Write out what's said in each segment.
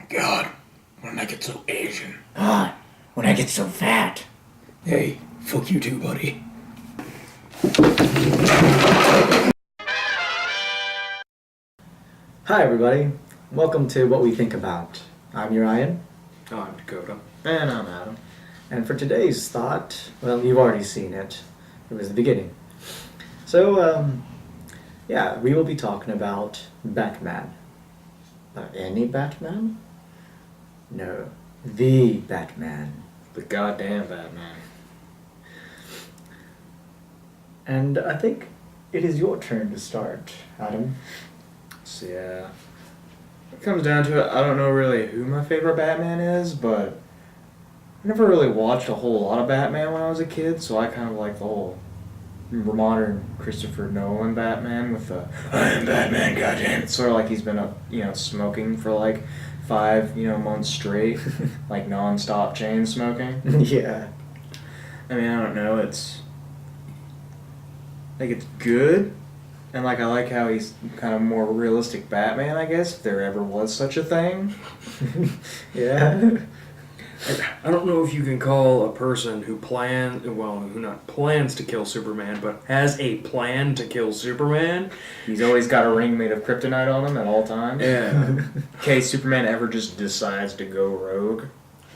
God, when I get so Asian. When I get so fat. Hey, fuck you too, buddy. Hi, everybody. Welcome to What We Think About. I'm Urian. I'm Dakota. And I'm Adam. And for today's thought, well, you've already seen it. It was the beginning. So, we will be talking about Batman. Any Batman? No, the Batman. The goddamn Batman. And I think it is your turn to start, Adam. So yeah, it comes down to it. I don't know really who my favorite Batman is, but I never really watched a whole lot of Batman when I was a kid, so I kind of like the whole modern Christopher Nolan Batman with the I am Batman, goddamn. It's sort of like he's been smoking for like 5 months straight, like non-stop chain smoking. Yeah. I mean, I don't know. It's good. And, I like how he's kind of more realistic Batman, I guess, if there ever was such a thing. Yeah. I don't know if you can call a person who who not plans to kill Superman, but has a plan to kill Superman. He's always got a ring made of kryptonite on him at all times. Yeah. In case Superman ever just decides to go rogue.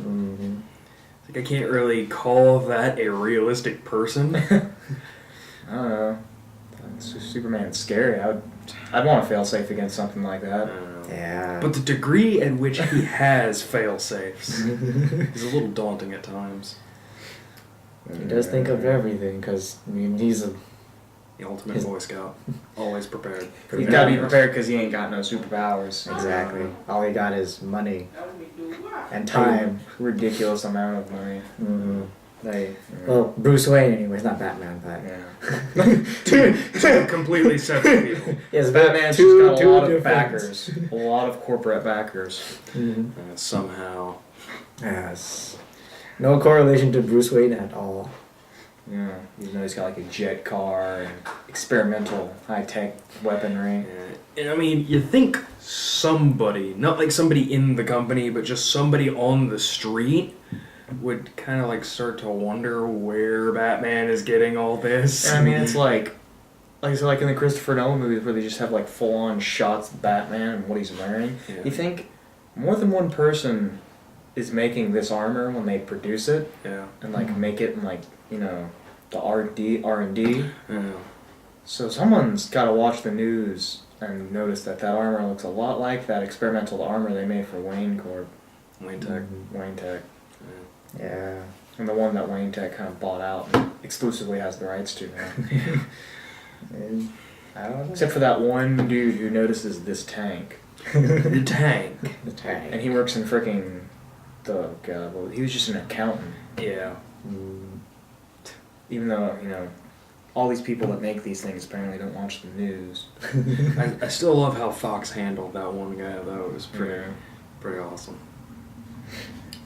Mm-hmm. I can't really call that a realistic person. I don't know. Superman's scary. I'd want to fail safe against something like that. Yeah. But the degree at which he has fail-safes is a little daunting at times. He does think of everything, because, he's The ultimate Boy Scout. Always prepared. He's got to be prepared because he ain't got no superpowers. Exactly. All he got is money and time. Ridiculous amount of money. Mm-hmm. Well, Bruce Wayne, anyways, not Batman, but Yeah. Two completely separate people. yes, Batman's just got a lot of backers. A lot of corporate backers. Mm-hmm. Somehow. Yes. No correlation to Bruce Wayne at all. Yeah. Even though he's got a jet car and experimental high-tech weaponry. And I mean, you think somebody, not like somebody in the company, but just somebody on the street would kind of start to wonder where Batman is getting all this. And I mean, it's like in the Christopher Nolan movies where they just have full-on shots of Batman and what he's wearing. Yeah. You think more than one person is making this armor when they produce it? Yeah. And make it in the R&D. Yeah. So someone's got to watch the news and notice that armor looks a lot like that experimental armor they made for Wayne Corp. Wayne Tech. Wayne Tech. Yeah. And the one that Wayne Tech kind of bought out and exclusively has the rights to now. And, I don't know. Except for that one dude who notices this tank. The tank. The tank. And he works in frickin' he was just an accountant. Yeah. Even though, all these people that make these things apparently don't watch the news. I still love how Fox handled that one guy, though. It was pretty awesome.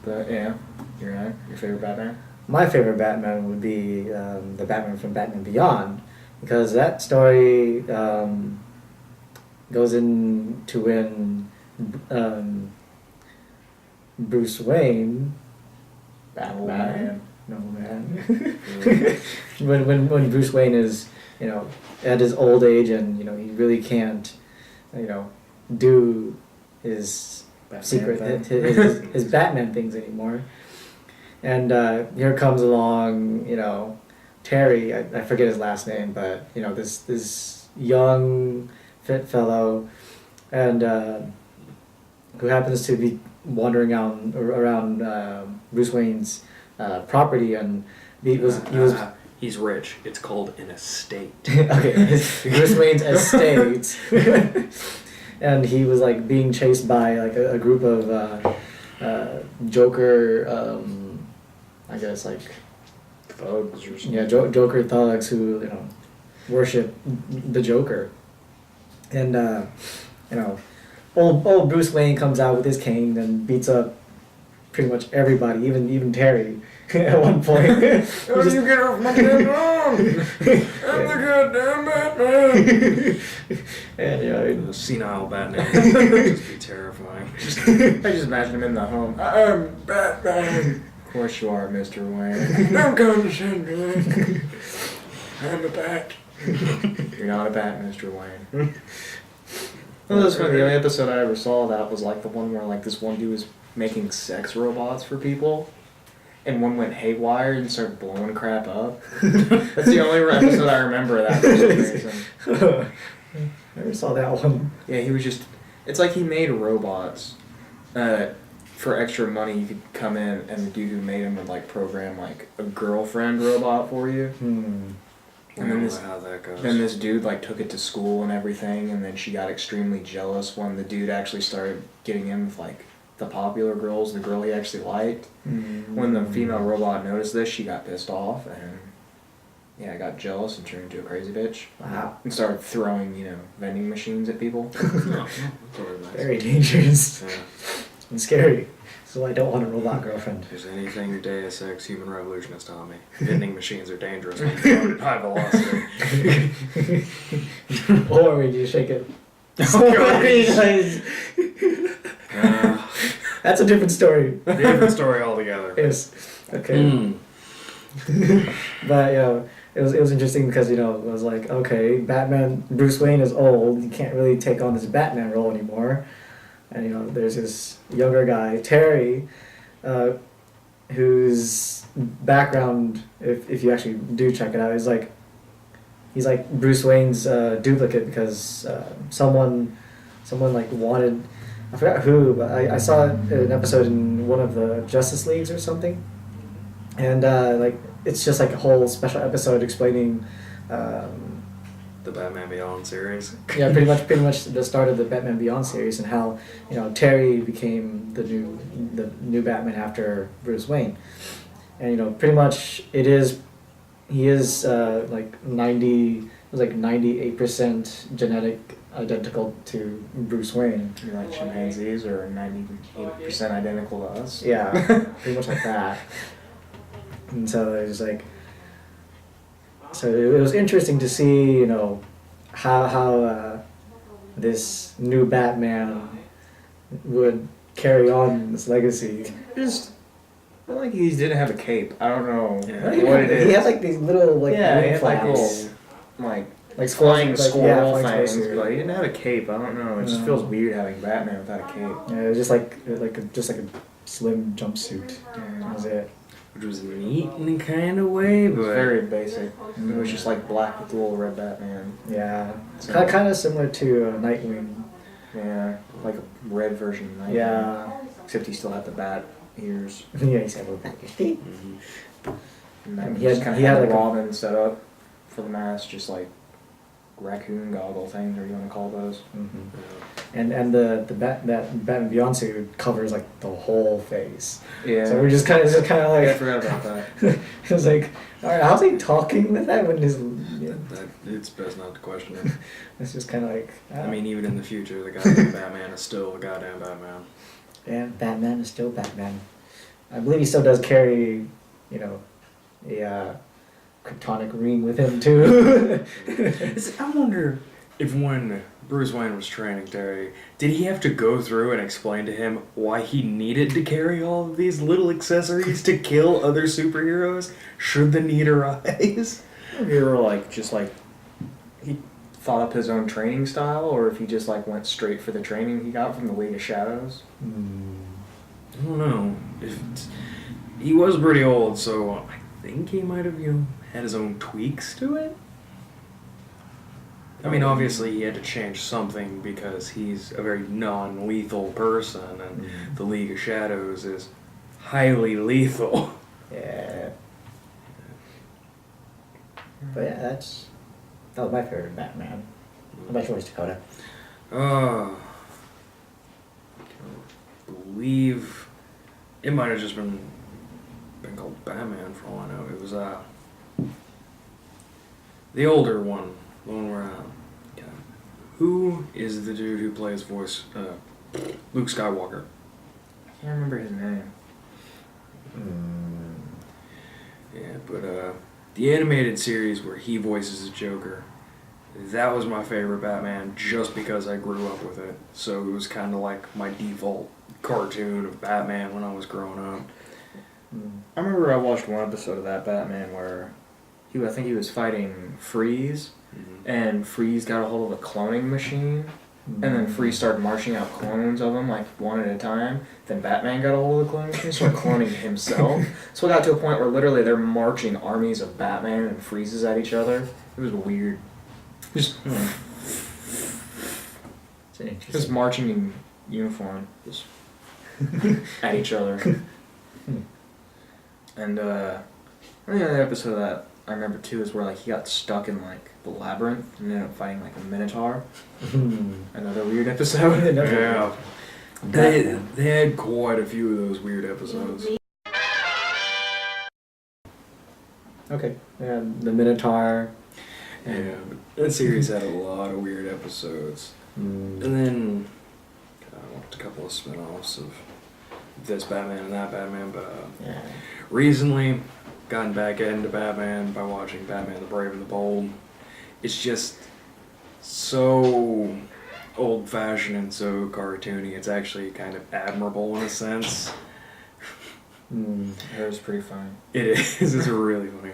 But, yeah, your favorite Batman? My favorite Batman would be the Batman from Batman Beyond, because that story goes into when Bruce Wayne, Batman, no man, when Bruce Wayne is at his old age and he really can't do his Batman his Batman things anymore. And here comes along, Terry, I forget his last name, but, this young, fit fellow, and who happens to be wandering around Bruce Wayne's property, and He's rich. It's called an estate. okay, Bruce Wayne's estate. And he was being chased by a group of Joker, I guess Thugs or something. yeah, Joker thugs who worship the Joker, and old Bruce Wayne comes out with his cane and beats up pretty much everybody, even Terry, at one point. How do you get off my damn lawn? I'm the goddamn Batman. And you know, The senile Batman would just be terrifying. I just imagine him in the home. I'm Batman. Of course you are, Mr. Wayne. Don't condescend me. I'm a bat. You're not a bat, Mr. Wayne. Well, that's funny. The only episode I ever saw that was like the one where like this one dude was making sex robots for people, and one went haywire and started blowing crap up. That's the only episode I remember of that for some reason. I never saw that one. Yeah, he was just. It's like he made robots. For extra money, you could come in and the dude who made them would like program like a girlfriend robot for you. And then how that goes. Then this dude like took it to school and everything, and then she got extremely jealous when the dude actually started getting in with like the popular girls, the girl he actually liked. When the female robot noticed this, she got pissed off and yeah, got jealous and turned into a crazy bitch. Wow. And started throwing, vending machines at people. Oh, that's always nice. Very dangerous Yeah. and scary. So I don't want a robot girlfriend. If there's anything your Deus Ex Human Revolution has taught me, vending machines are dangerous when thrown at high velocity. Or we just shake it. That's a different story. Different story altogether. Yes. Okay. But it was interesting because it was like, okay, Bruce Wayne is old. You can't really take on this Batman role anymore. And there's this younger guy, Terry, whose background, if you actually do check it out, is like he's like Bruce Wayne's duplicate because someone like wanted, I forgot who, but I saw an episode in one of the Justice Leagues or something, and like it's just like a whole special episode explaining. The Batman Beyond series. Yeah, pretty much the start of the Batman Beyond series and how Terry became the new Batman after Bruce Wayne, and pretty much he is like 98% genetic identical to Bruce Wayne. You like chimpanzees are 98% identical to us. Yeah, pretty much like that. And so it was like. So it was interesting to see, how this new Batman would carry on this legacy. I like he didn't have a cape. I don't know Yeah. what it is. He had like these little he wing had like flaps. little like flying squirrel flying things, squirrel. but he didn't have a cape. I don't know. It just No. feels weird having Batman without a cape. Yeah, it was just like a slim jumpsuit. That was it. Which was neat in a kind of way, It was but very basic. It was just like black with the little red Batman. Yeah, So- kind of similar to Nightwing. Yeah, like a red version of Nightwing. Yeah, Except he still had the bat ears. yeah, he said a little bit. And And he he just had- kind of he had had like the a- Robin set up for the mask, just like raccoon goggle things, or you want to call those. And the Batman Beyond suit covers like the whole face. Yeah. So we're just kind of I like forgot about that. it was like, all right, how's he talking with that when his? it's best not to question it. It's just kind of like. I mean, even in the future, the goddamn Batman is still a goddamn Batman. And Batman is still Batman. I believe he still does carry, a kryptonic ring with him too. I wonder if when Bruce Wayne was training Terry, did he have to go through and explain to him why he needed to carry all of these little accessories to kill other superheroes should the need arise? You were he thought up his own training style, or if he just went straight for the training he got from the League of Shadows. I don't know. He was pretty old, so I think he might have had his own tweaks to it. I mean, obviously he had to change something because he's a very non-lethal person, and the League of Shadows is highly lethal. Yeah. But yeah, that was my favorite Batman. How about yours, Dakota? I believe it might have just been called Batman for all I know. It was the older one, the one where who is the dude who plays voice Luke Skywalker? I can't remember his name. Yeah, but the animated series where he voices the Joker, that was my favorite Batman just because I grew up with it. So it was kind of like my default cartoon of Batman when I was growing up. I remember I watched one episode of that Batman where I think he was fighting Freeze, and Freeze got a hold of a cloning machine, and then Freeze started marching out clones of him, like one at a time. Then Batman got a hold of the cloning machine, started cloning himself. So it got to a point where literally they're marching armies of Batman and Freezes at each other. It was weird. Just marching in uniform, just at each other. And I think another episode of that I remember too is where like he got stuck in like the labyrinth and ended up fighting like a minotaur. Another weird episode. Yeah. They had quite a few of those weird episodes. Okay. And the Minotaur. Yeah, that series had a lot of weird episodes. And then I watched a couple of spin-offs of this Batman and that Batman, but Yeah. recently gotten back into Batman by watching Batman the Brave and the Bold. It's just so old-fashioned and so cartoony. It's actually kind of admirable in a sense. It was pretty funny. It is. It's really funny.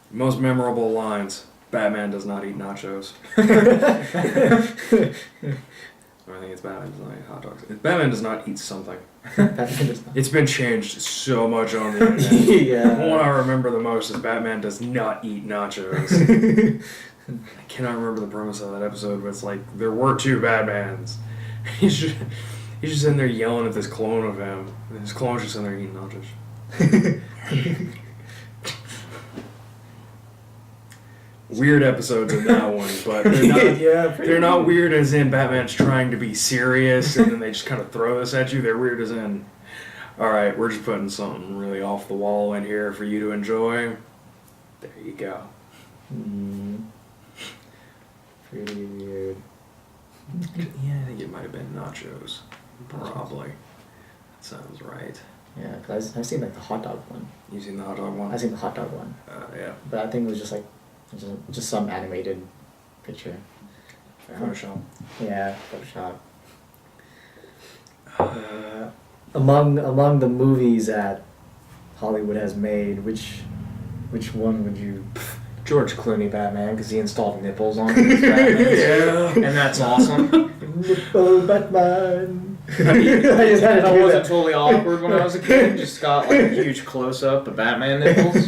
Most memorable lines: Batman does not eat nachos. I think it's Batman does not eat hot dogs. Batman does not eat something. Batman does not. It's been changed so much on the internet. Yeah. The one I remember the most is Batman does not eat nachos. I cannot remember the premise of that episode, but it's like there were two Batmans. He's just sitting there yelling at this clone of him, and his clone's just sitting there eating nachos. Weird episodes in that one, but they're not, they're not weird as in Batman's trying to be serious and then they just kind of throw this at you. They're weird as in, alright, we're just putting something really off the wall in here for you to enjoy. There you go. Pretty weird. Yeah, I think it might have been nachos. Probably. That sounds right. Yeah, because I've seen like the hot dog one. You seen the hot dog one? I've seen the hot dog one. Yeah. But I think it was just like, just some animated picture. Photoshop. Yeah, Photoshop. Among the movies that Hollywood has made, which one would you? George Clooney Batman, because he installed nipples on his Batman. Yeah. And that's awesome. Nipple Batman. I mean, I just had to that do wasn't that. totally awkward when I was a kid. Just got like a huge close up of Batman nipples.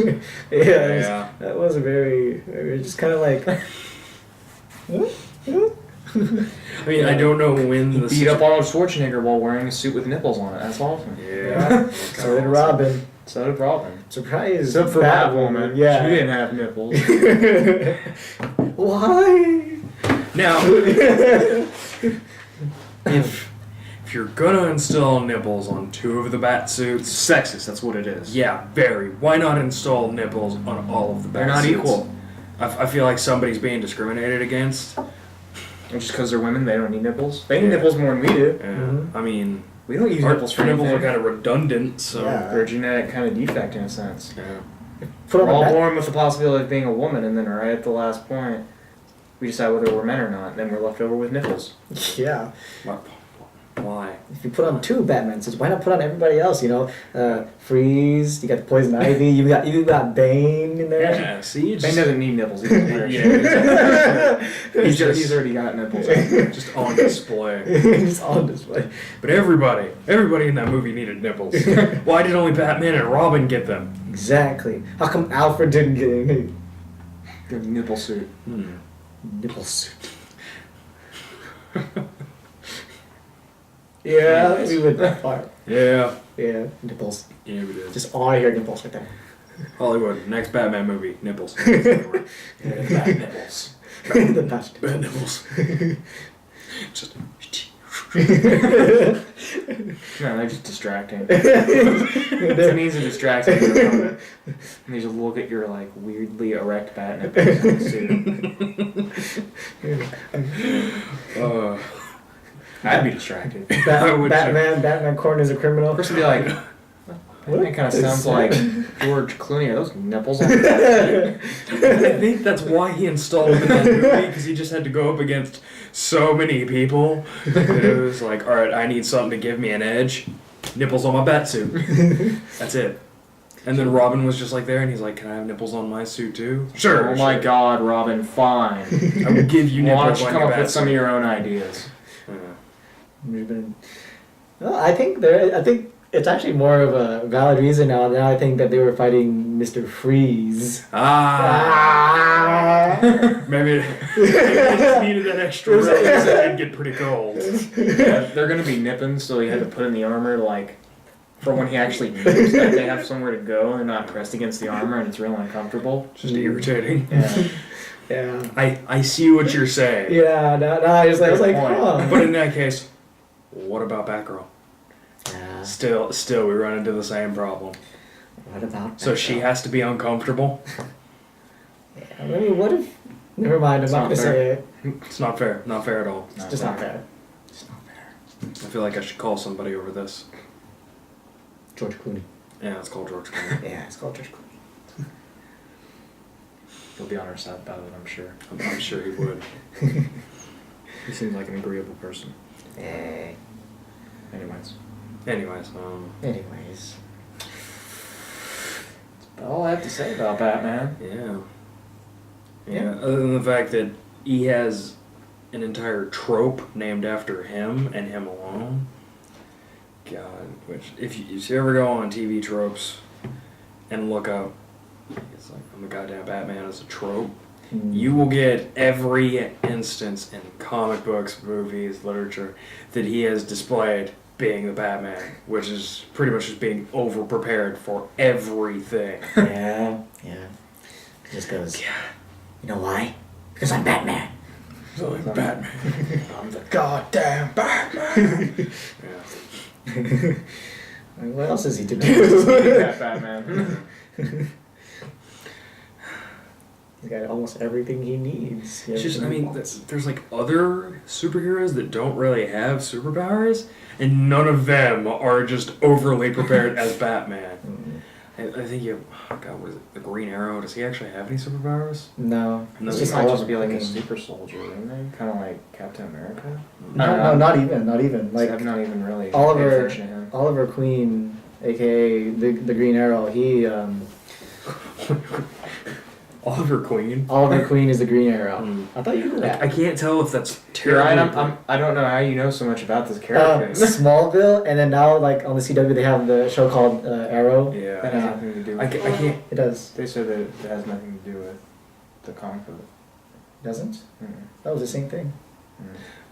Yeah, that was very just kind of like. I mean, I don't know when the Beat up Arnold Schwarzenegger while wearing a suit with nipples on it. That's awesome. Yeah. So did Robin. So did Robin. Surprise. Except for Batwoman. Yeah. She didn't have nipples. Why? Now, if you're gonna install nipples on two of the bat suits, Sexist, that's what it is. yeah, very. Why not install nipples on all of the bat They're not suits? equal. I feel like somebody's being discriminated against. And just because they're women, they don't need nipples. They need nipples more than we do. Yeah. Mhm. I mean, We don't use our nipples for nipples are anything. kind of redundant, so. Yeah. They're a genetic kind of defect in a sense. Yeah. Put We're on all a born with the possibility of being a woman, and then right at the last point, we decide whether we're men or not. Then we're left over with nipples. Yeah. Why? If you put on two Batman suits, why not put on everybody else? You know, Freeze. You got the Poison Ivy. You got Bane in there. Yeah, see, you Bane just, doesn't need nipples. He doesn't wear Yeah, shit. he's just- He's already got nipples. just on display. Just on display. But everybody in that movie needed nipples. Why did only Batman and Robin get them? Exactly. How come Alfred didn't get any Good nipple suit. nipple suit? Yeah, we went that far. Yeah. Yeah, nipples. Yeah, we did. Just all I hear nipples right there. Hollywood, next Batman movie, nipples. Bat nipples. The bat Bat nipples. Just. No, they're just distracting. It needs a distracting component. And they just look at your like weirdly erect bat nipples on the suit. I'd be distracted. I would Batman cornered as a criminal. Person would be like, It kind of sounds like George Clooney. Are those nipples on the I think that's why he installed him in that movie, because he just had to go up against so many people. It was like, all right, I need something to give me an edge. Nipples on my bat suit. That's it. And then Robin was just like there, and he's like, can I have nipples on my suit too? Sure. Oh my God, Robin, fine. I will give you Why don't nipples you on come your up bat with some of suit. your own ideas? Well, I think it's actually more of a valid reason now. Now I think that they were fighting Mr. Freeze. Maybe they just needed that extra rope so it'd get pretty cold. Yeah, they're gonna be nipping, so he had to put in the armor like for when he actually moves. That they have somewhere to go, and they're not pressed against the armor, and it's real uncomfortable. Just irritating. Yeah. Yeah. I see what you're saying. Yeah. No, I was like, huh. But in that case, what about Batgirl? Yeah. Still, we run into the same problem. What about? So she has to be uncomfortable. Yeah, I mean, what if? Never mind. I'm not gonna say it. It's not fair. Not fair at all. It's just not fair. It's not fair. I feel like I should call somebody over this. George Clooney. Yeah, it's called George Clooney. Yeah, it's called George Clooney. He'll be on our side about it, I'm sure. I'm sure he would. He seems like an agreeable person. Hey. Anyways. Anyways, Anyways. That's all I have to say about Batman. yeah. Yeah, other than the fact that he has an entire trope named after him and him alone. God, which if you ever go on TV tropes and look up, it's like, I'm a goddamn Batman as a trope. You will get every instance in comic books, movies, literature that he has displayed being the Batman, which is pretty much just being over prepared for everything. Yeah. Just goes. You know why? Because I'm Batman. So like Batman. I'm the goddamn Batman. Yeah. Like, what else is he to That do? Batman. He's got almost everything he needs. It's just, I Everything he mean, wants. there's like other superheroes that don't really have superpowers, and none of them are just overly prepared as Batman. I think you, oh God, what is it? The Green Arrow. Does he actually have any superpowers? No. No, It's He just might all just of be like a green. super soldier, isn't he? Kind of like Captain America. No, not even. Like, Like I've not even really paid Oliver, attention to him. Oliver Queen, aka the Green Arrow. He Oliver Queen. Oliver Queen is the Green Arrow. I thought you knew I that. can't tell if that's You're right. terrible. I don't know how you know so much about this character. Smallville, and then now like on the CW they have the show called Arrow. Yeah. That has nothing to do I with can't. It does. They said that it has nothing to do with the comic book. Doesn't? Mm. That was the same thing.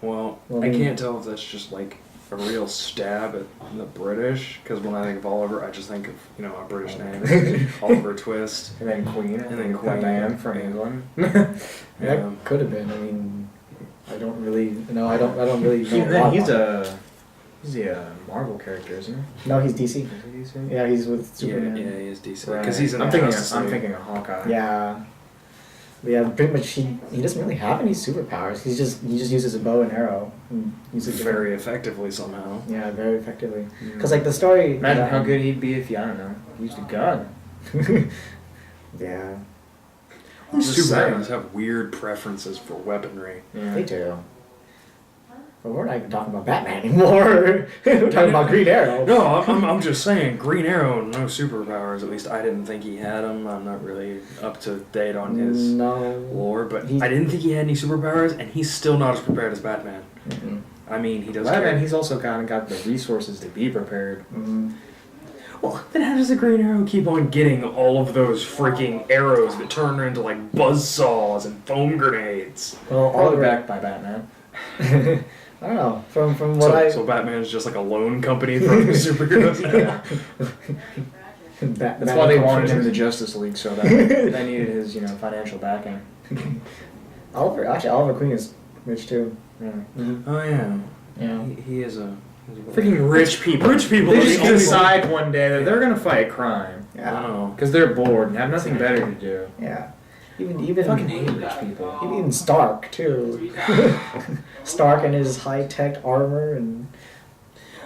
Well, Well, I I mean- can't tell if that's just like a real stab at the British, because when I think of Oliver, I just think of, you know, a British name, Oliver Twist. And then Queen. And then the Queen. band from Yeah. England. Yeah. That could have been. I mean, I don't really. No, I don't really know. Then he's about him. he's a Marvel character, isn't he? No, he's DC. Is he DC? Yeah, he's with Yeah, Superman. yeah, he is DC. Right. Because he's in I'm the thinking. Justice I'm League. thinking of Hawkeye. Yeah. But yeah, pretty much he doesn't really have any superpowers. He just uses a bow and arrow. And uses it Very effectively somehow. Yeah, very effectively. Mm. Because like the story. Imagine how good he'd be if he, I don't know, used a gun. Yeah, Just saying. Superheroes have weird preferences for weaponry. Yeah. they do. But we're not even talking about Batman anymore. We're talking about Green Arrow. No, I'm just saying, Green Arrow, no superpowers. At least I didn't think he had them. I'm not really up to date on his No. lore, but He- I didn't think he had any superpowers, and he's still not as prepared as Batman. Mm-mm. I mean, he does. Batman, care. he's also kind of got the resources to be prepared. Mm. Well, then how does the Green Arrow keep on getting all of those freaking arrows that turn into like buzzsaws and foam grenades? Well, Probably Oliver. backed by Batman. I don't know. From what So Batman's just like a loan company for superheroes. That's why they wanted him in the Justice League, so that they needed his, financial backing. Oliver Queen is rich too. Yeah. Oh yeah, Yeah. he is a Freaking rich people. Rich people. They are just the only- decide one day that they're gonna fight crime I don't know. because they're bored and have nothing better to do. Yeah. Even I fucking hate rich people. Even Stark too. Stark and his high tech armor and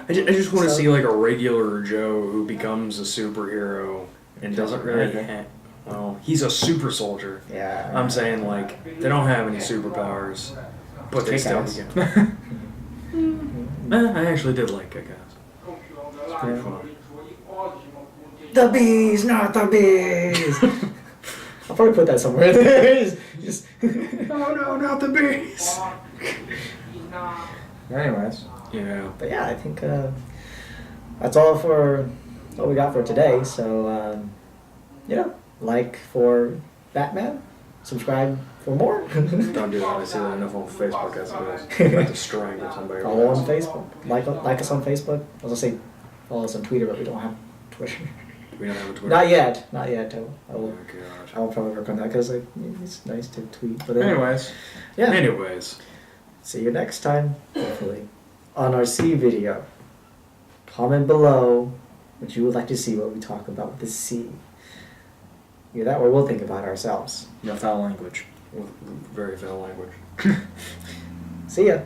I just want to So- see like a regular Joe who becomes a superhero and doesn't really. Well, he's a super soldier. Yeah. I'm saying like they don't have any superpowers, but they Kick still ass. begin. I actually did like Kick Ass. It's pretty Yeah. fun. The bees, not the bees. I'll probably put that somewhere. Just No, not the bees. Anyways, Yeah. But yeah, I think that's all for what we got for today. So, like for Batman, subscribe for more. Don't do that. I see that enough on Facebook as it is. I'm about to strangle somebody. Follow on Facebook. Like us on Facebook. I was gonna say follow us on Twitter, but we don't have Twitter. We don't have a Twitter. Not yet. I Oh will. gosh. I will probably work on that because it's nice to tweet. But then, anyways, yeah. Anyways, See you next time, hopefully, on our sea video. Comment below what you would like to see what we talk about the sea. Either that or we'll think about it ourselves. no foul language. with very foul language. See ya.